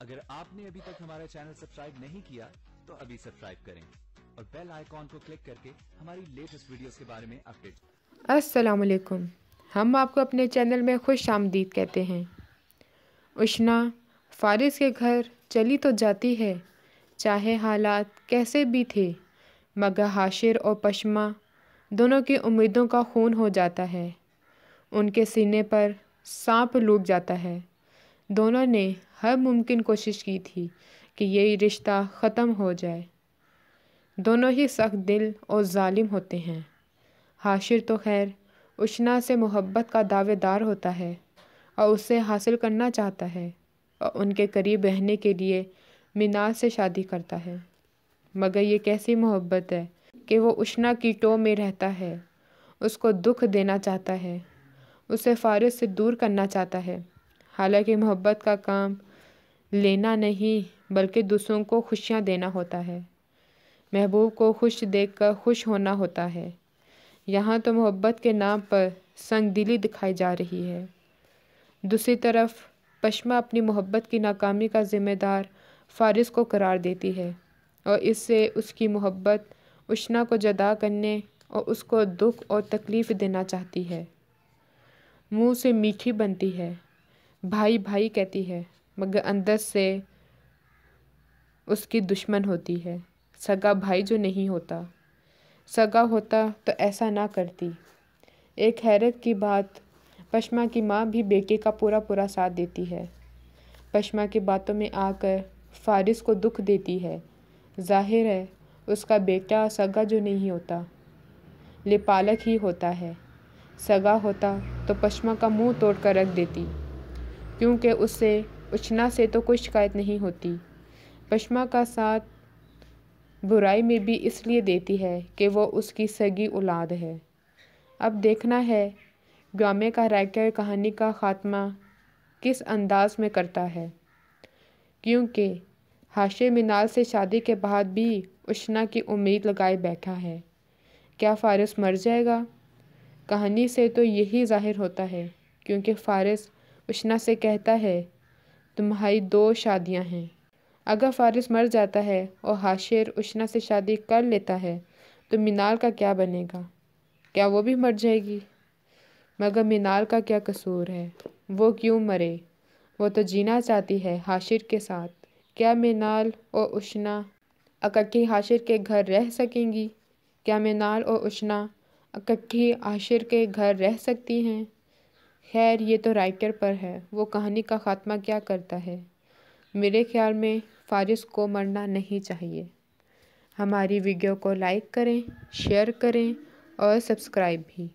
अगर आपने अभी तक हमारा चैनल सब्सक्राइब नहीं किया तो अभी सब्सक्राइब करें और बेल आइकॉन को क्लिक करके हमारी लेटेस्ट वीडियोस के बारे में अपडेट। अस्सलाम वालेकुम। हम आपको अपने चैनल में खुश आमदीद कहते हैं। उशना फारिस के घर चली तो जाती है, चाहे हालात कैसे भी थे, मगर हाशिर और पश्मा दोनों की उम्मीदों का खून हो जाता है। उनके सीने पर सांप लूट जाता है। दोनों ने हर मुमकिन कोशिश की थी कि ये रिश्ता ख़त्म हो जाए। दोनों ही सख्त दिल और जालिम होते हैं। हाशिर तो खैर उशना से मोहब्बत का दावेदार होता है और उससे हासिल करना चाहता है और उनके करीब रहने के लिए मिनाल से शादी करता है। मगर ये कैसी मोहब्बत है कि वो उशना की टो में रहता है, उसको दुख देना चाहता है, उसे फारिस से दूर करना चाहता है। हालांकि मोहब्बत का काम लेना नहीं बल्कि दूसरों को खुशियाँ देना होता है। महबूब को खुश देखकर खुश होना होता है। यहाँ तो मोहब्बत के नाम पर संगदिली दिखाई जा रही है। दूसरी तरफ पश्मा अपनी मोहब्बत की नाकामी का ज़िम्मेदार फारिस को करार देती है और इससे उसकी मोहब्बत उशना को जदा करने और उसको दुख और तकलीफ़ देना चाहती है। मुंह से मीठी बनती है, भाई भाई कहती है, मगर अंदर से उसकी दुश्मन होती है। सगा भाई जो नहीं होता, सगा होता तो ऐसा ना करती। एक हैरत की बात, पश्मा की माँ भी बेटे का पूरा साथ देती है। पश्मा की बातों में आकर फारिस को दुख देती है। जाहिर है उसका बेटा सगा जो नहीं होता, लिपालक ही होता है। सगा होता तो पश्मा का मुंह तोड़ कर रख देती, क्योंकि उससे उशना से तो कोई शिकायत नहीं होती। पश्मा का साथ बुराई में भी इसलिए देती है कि वो उसकी सगी औलाद है। अब देखना है ड्रामे का राइटर कहानी का ख़ात्मा किस अंदाज में करता है, क्योंकि हाशिर मिनाल से शादी के बाद भी उशना की उम्मीद लगाए बैठा है। क्या फारिस मर जाएगा? कहानी से तो यही ज़ाहिर होता है, क्योंकि फारिस उशना से कहता है तुम्हारी 2 शादियां हैं। अगर फारिस मर जाता है और हाशिर उशना से शादी कर लेता है तो मिनाल का क्या बनेगा? क्या वो भी मर जाएगी? मगर मिनाल का क्या कसूर है? वो क्यों मरे? वो तो जीना चाहती है हाशिर के साथ। क्या मिनाल और उशना इकट्ठी हाशिर के घर रह सकेंगी? क्या मिनाल और उशना इकट्ठी हाशिर के घर रह सकती हैं? खैर ये तो राइटर पर है, वो कहानी का ख़ात्मा क्या करता है। मेरे ख्याल में फारिस को मरना नहीं चाहिए। हमारी वीडियो को लाइक करें, शेयर करें और सब्सक्राइब भी।